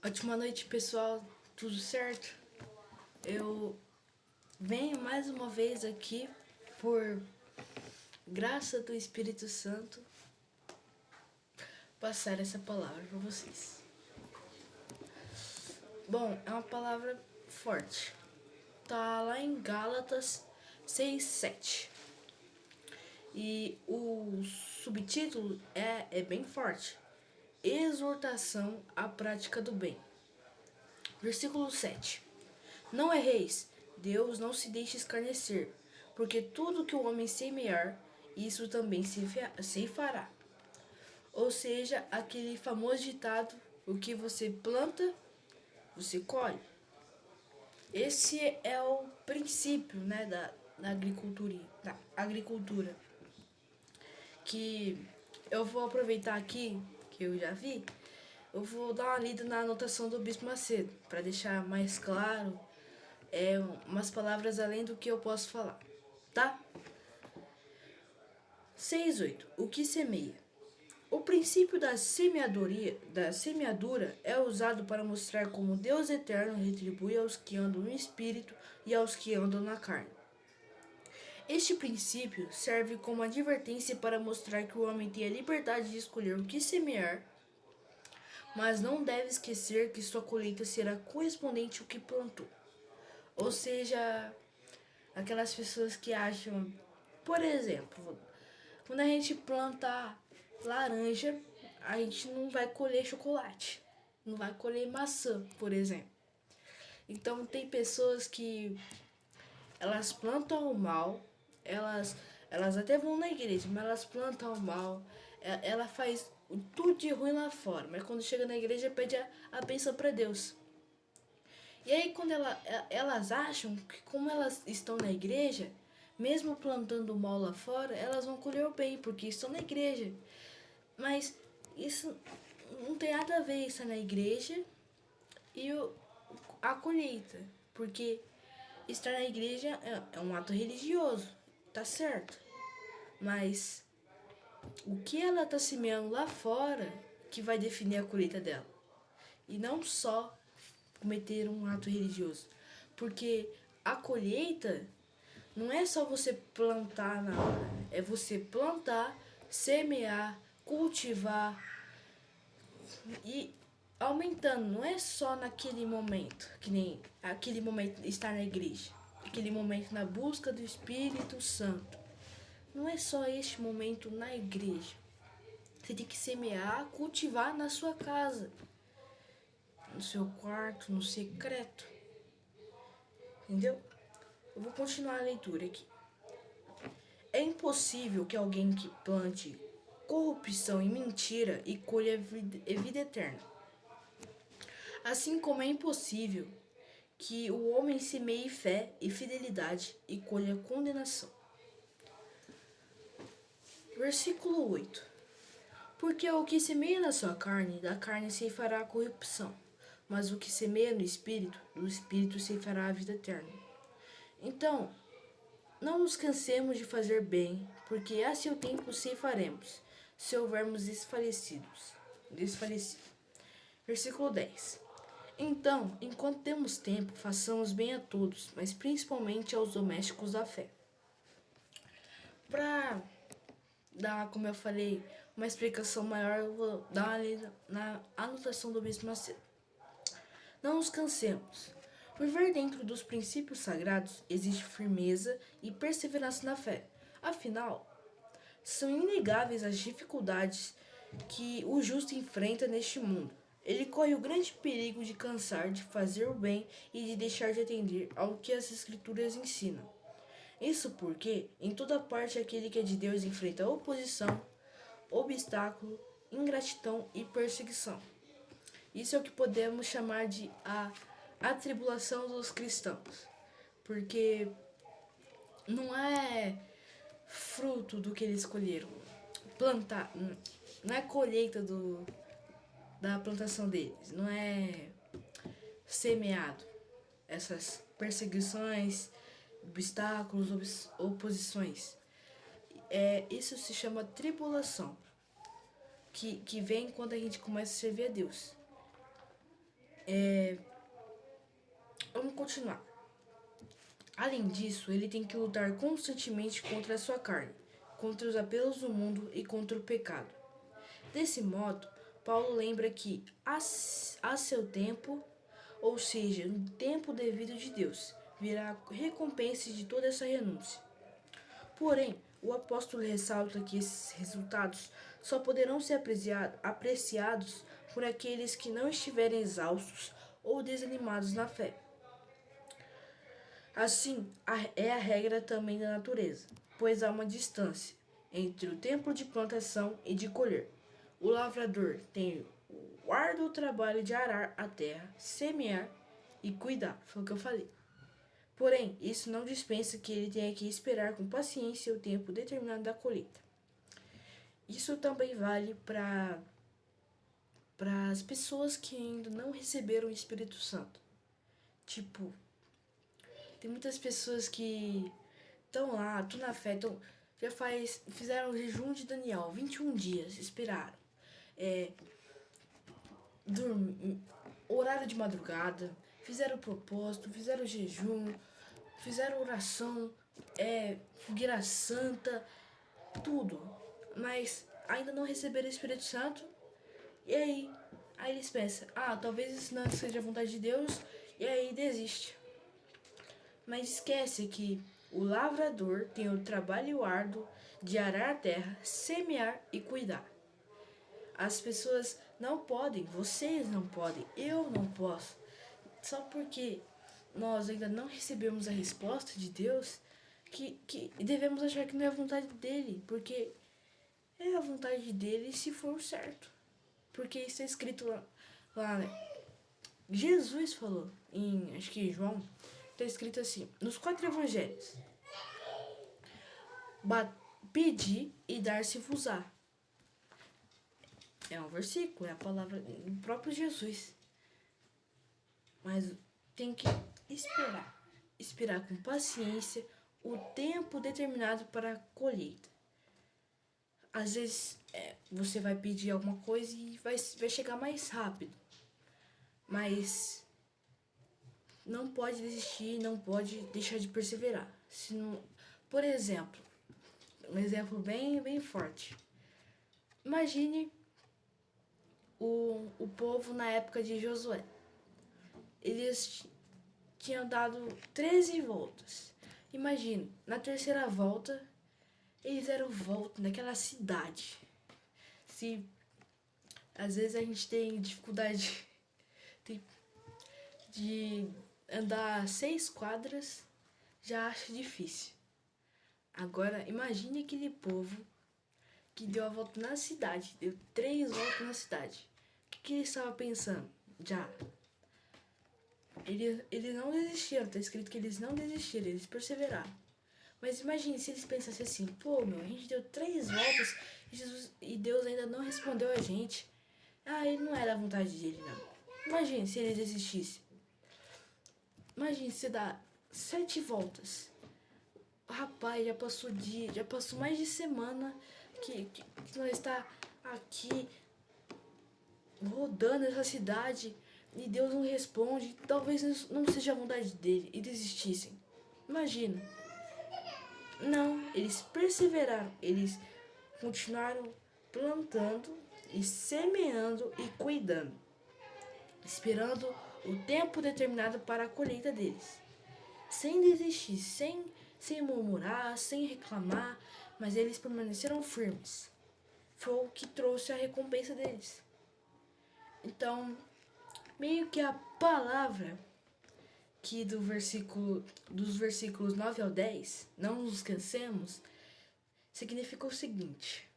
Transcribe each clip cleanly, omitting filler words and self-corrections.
Ótima noite, pessoal. Tudo certo? Eu venho mais uma vez aqui por graça do Espírito Santo passar essa palavra para vocês. Bom, é uma palavra forte. Tá lá em Gálatas 6:7. E o subtítulo é bem forte. Exortação à prática do bem. Versículo 7. Não erreis, Deus não se deixa escarnecer, porque tudo que o homem semear, isso também ceifará. Ou seja, aquele famoso ditado, o que você planta, você colhe. Esse é o princípio, né, da agricultura. Que eu vou aproveitar aqui, que eu já vi, eu vou dar uma lida na anotação do Bispo Macedo, para deixar mais claro umas palavras além do que eu posso falar, tá? 6:8. O que semeia? O princípio da semeadura é usado para mostrar como Deus eterno retribui aos que andam no espírito e aos que andam na carne. Este princípio serve como advertência para mostrar que o homem tem a liberdade de escolher o que semear, mas não deve esquecer que sua colheita será correspondente ao que plantou. Ou seja, aquelas pessoas que acham, por exemplo, quando a gente planta laranja, a gente não vai colher chocolate, não vai colher maçã, por exemplo. Então tem pessoas que elas plantam o mal, elas até vão na igreja, mas elas plantam o mal, ela faz tudo de ruim lá fora, mas quando chega na igreja pede a bênção para Deus. E aí quando elas acham que como elas estão na igreja, mesmo plantando o mal lá fora, elas vão colher o bem, porque estão na igreja. Mas isso não tem nada a ver isso na igreja e a colheita. Porque estar na igreja é um ato religioso, tá certo. Mas o que ela tá semeando lá fora que vai definir a colheita dela. E não só cometer um ato religioso. Porque a colheita não é só você plantar na hora, é você plantar, semear, cultivar e aumentando. Não é só naquele momento, que nem aquele momento estar na igreja, aquele momento na busca do Espírito Santo. Não é só este momento na igreja. Você tem que semear, cultivar na sua casa, no seu quarto, no secreto. Entendeu? Eu vou continuar a leitura aqui. É impossível que alguém que plante corrupção e mentira e colha vida eterna. Assim como é impossível que o homem semeie fé e fidelidade e colha condenação. Versículo 8. Porque o que semeia na sua carne, da carne ceifará a corrupção, mas o que semeia no espírito, do espírito ceifará a vida eterna. Então, não nos cansemos de fazer bem, porque a seu tempo ceifaremos, se houvermos desfalecido. Versículo 10. Então, enquanto temos tempo, façamos bem a todos, mas principalmente aos domésticos da fé. Para dar, como eu falei, uma explicação maior, eu vou dar uma lida na anotação do Bispo Macedo. Não nos cansemos. Viver dentro dos princípios sagrados exige firmeza e perseverança na fé. Afinal, são inegáveis as dificuldades que o justo enfrenta neste mundo. Ele corre o grande perigo de cansar de fazer o bem e de deixar de atender ao que as Escrituras ensinam. Isso porque, em toda parte, aquele que é de Deus enfrenta oposição, obstáculo, ingratidão e perseguição. Isso é o que podemos chamar de a tribulação dos cristãos. Porque não é fruto do que eles escolheram. Plantar, não é colheita da plantação deles, não é semeado. Essas perseguições, obstáculos, oposições. Isso se chama tribulação, que vem quando a gente começa a servir a Deus. Vamos continuar. Além disso, ele tem que lutar constantemente contra a sua carne, contra os apelos do mundo e contra o pecado. Desse modo, Paulo lembra que a seu tempo, ou seja, no tempo devido de Deus, virá a recompensa de toda essa renúncia. Porém, o apóstolo ressalta que esses resultados só poderão ser apreciados por aqueles que não estiverem exaustos ou desanimados na fé. Assim, é a regra também da natureza, pois há uma distância entre o tempo de plantação e de colher. O lavrador tem o árduo trabalho de arar a terra, semear e cuidar, foi o que eu falei. Porém, isso não dispensa que ele tenha que esperar com paciência o tempo determinado da colheita. Isso também vale para as pessoas que ainda não receberam o Espírito Santo. Tipo, tem muitas pessoas que estão lá, estão na fé, fizeram o jejum de Daniel, 21 dias, esperaram. Horário de madrugada, fizeram o propósito, fizeram o jejum, fizeram oração, fogueira santa, tudo. Mas ainda não receberam o Espírito Santo. E aí eles pensam, talvez isso não seja a vontade de Deus, e aí desiste. Mas esquece que o lavrador tem o trabalho árduo de arar a terra, semear e cuidar. As pessoas não podem, vocês não podem, eu não posso. Só porque nós ainda não recebemos a resposta de Deus, que devemos achar que não é a vontade dele, porque é a vontade dele se for certo. Porque isso é escrito lá né? Jesus falou, acho que João, está escrito assim, nos 4 evangelhos. Pedi e dar-se-vos-á. É um versículo, é a palavra do próprio Jesus. Mas tem que esperar com paciência o tempo determinado para a colheita. Às vezes você vai pedir alguma coisa e vai chegar mais rápido. Mas não pode desistir, não pode deixar de perseverar. Senão, por exemplo, um exemplo bem, bem forte. Imagine o povo na época de Josué. Eles tinham dado 13 voltas. Imagine, na terceira volta, eles deram volta naquela cidade. Se às vezes a gente tem dificuldade de andar 6 quadras, já acho difícil. Agora, imagine aquele povo que deu a volta na cidade, deu 3 voltas na cidade. O que eles estavam pensando? Já. Eles não desistiram, tá escrito que eles não desistiram, eles perseveraram. Mas imagine se eles pensassem assim, a gente deu 3 voltas e Deus ainda não respondeu a gente. Ele não era a vontade dele, não. Imagine se eles desistissem. Imagine se dá 7 voltas. Rapaz, já passou mais de semana que nós está aqui rodando essa cidade e Deus não responde. Talvez não seja a vontade dele e desistissem. Imagina. Não, eles perseveraram, eles continuaram plantando e semeando e cuidando, esperando o tempo determinado para a colheita deles, sem desistir, sem murmurar, sem reclamar, mas eles permaneceram firmes. Foi o que trouxe a recompensa deles. Então, meio que a palavra que dos versículos 9 ao 10, não nos cansemos, significa o seguinte: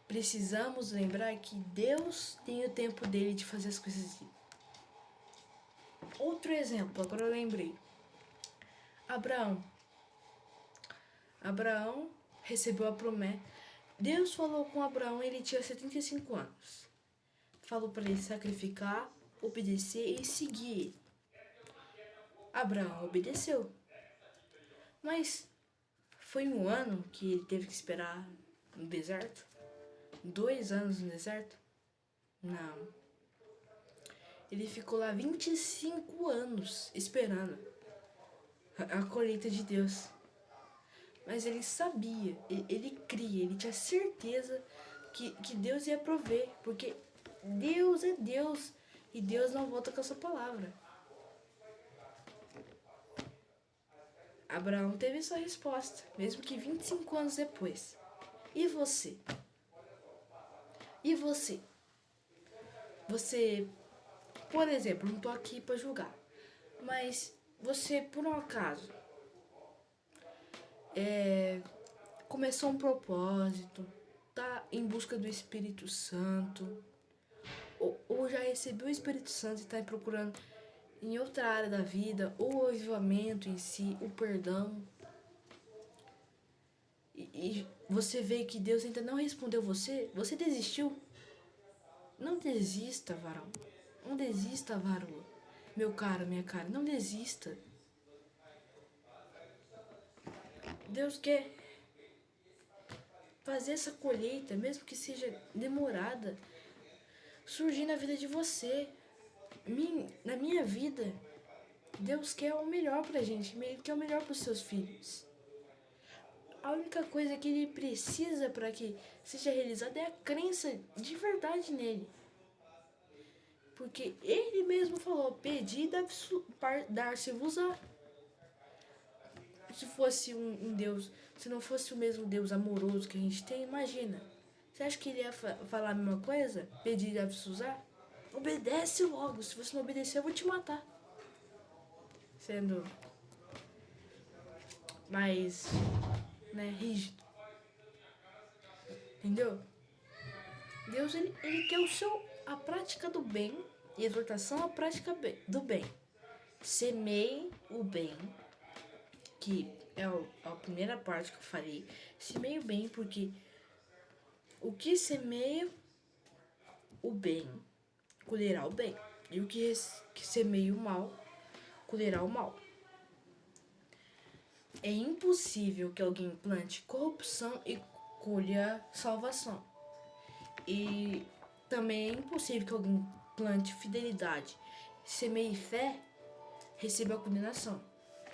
precisamos lembrar que Deus tem o tempo dele de fazer as coisas. Outro exemplo, agora eu lembrei. Abraão recebeu a promessa. Deus falou com Abraão, ele tinha 75 anos. Falou para ele sacrificar, obedecer e seguir ele. Abraão obedeceu. Mas foi 1 ano que ele teve que esperar no deserto? 2 anos no deserto? Não. Ele ficou lá 25 anos esperando a colheita de Deus. Mas ele sabia, ele cria, ele tinha certeza que Deus ia prover, porque Deus é Deus e Deus não volta com a sua palavra. Abraão teve sua resposta, mesmo que 25 anos depois. E você? E você? Você, por exemplo, não tô aqui para julgar, mas você, por um acaso, começou um propósito, tá em busca do Espírito Santo, ou já recebeu o Espírito Santo e está procurando em outra área da vida, ou o avivamento em si, o perdão, e você vê que Deus ainda não respondeu você desistiu? Não desista, varão. Não desista, varoa. Meu caro, minha cara, não desista. Deus quer fazer essa colheita, mesmo que seja demorada, surgir na vida de você. Na minha vida, Deus quer o melhor pra gente, Ele quer o melhor pros seus filhos. A única coisa que Ele precisa para que seja realizada é a crença de verdade nele. Porque Ele mesmo falou, pedi e dar-se-vos-á. Se fosse um Deus, se não fosse o mesmo Deus amoroso que a gente tem, imagina. Você acha que ele ia falar a mesma coisa? Pedir e dar-se-vos-á? Obedece logo, se você não obedecer eu vou te matar. Sendo mais, rígido. Entendeu? Deus, ele quer a prática do bem e exortação à prática do bem. Semeie o bem, que é a primeira parte que eu falei. Semeie o bem, porque o que semeia o bem, colherá o bem. E o que semeia o mal, colherá o mal. É impossível que alguém plante corrupção e colha salvação. E também é impossível que alguém plante fidelidade, semeie fé, receba a condenação.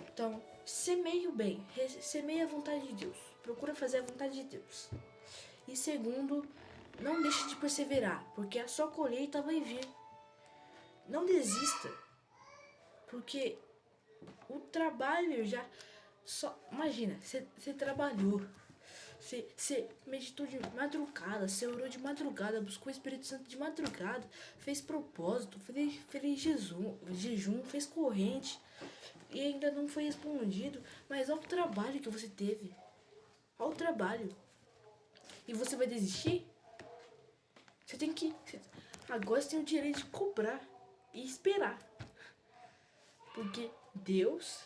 Então, semeie o bem, semeie a vontade de Deus. Procura fazer a vontade de Deus. E segundo, não deixe de perseverar, porque a sua colheita vai vir. Não desista, porque o trabalho já... imagina, você trabalhou, você meditou de madrugada, você orou de madrugada, buscou o Espírito Santo de madrugada, fez propósito, fez jejum, fez corrente e ainda não foi respondido. Mas olha o trabalho que você teve. Olha o trabalho. E você vai desistir? Agora você tem o direito de cobrar e esperar. Porque Deus...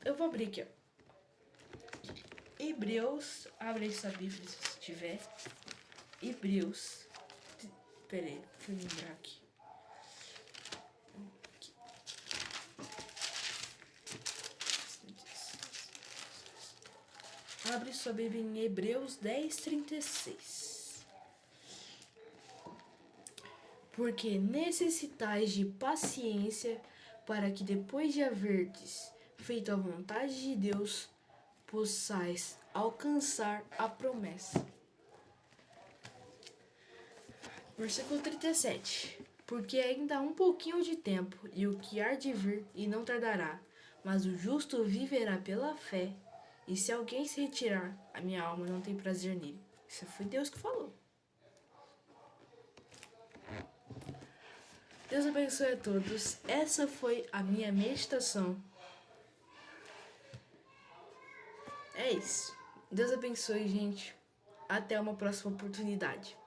Eu vou abrir aqui, ó. Hebreus, abre aí sua Bíblia se tiver. Hebreus. Pera aí, deixa eu lembrar aqui. Abre sua Bíblia em Hebreus 10:36. Porque necessitais de paciência, para que depois de haverdes feito a vontade de Deus, possais alcançar a promessa. Versículo 37. Porque ainda há um pouquinho de tempo, e o que há de vir, e não tardará, mas o justo viverá pela fé, e se alguém se retirar, a minha alma não tem prazer nele. Isso foi Deus que falou. Deus abençoe a todos. Essa foi a minha meditação. É isso. Deus abençoe, gente. Até uma próxima oportunidade.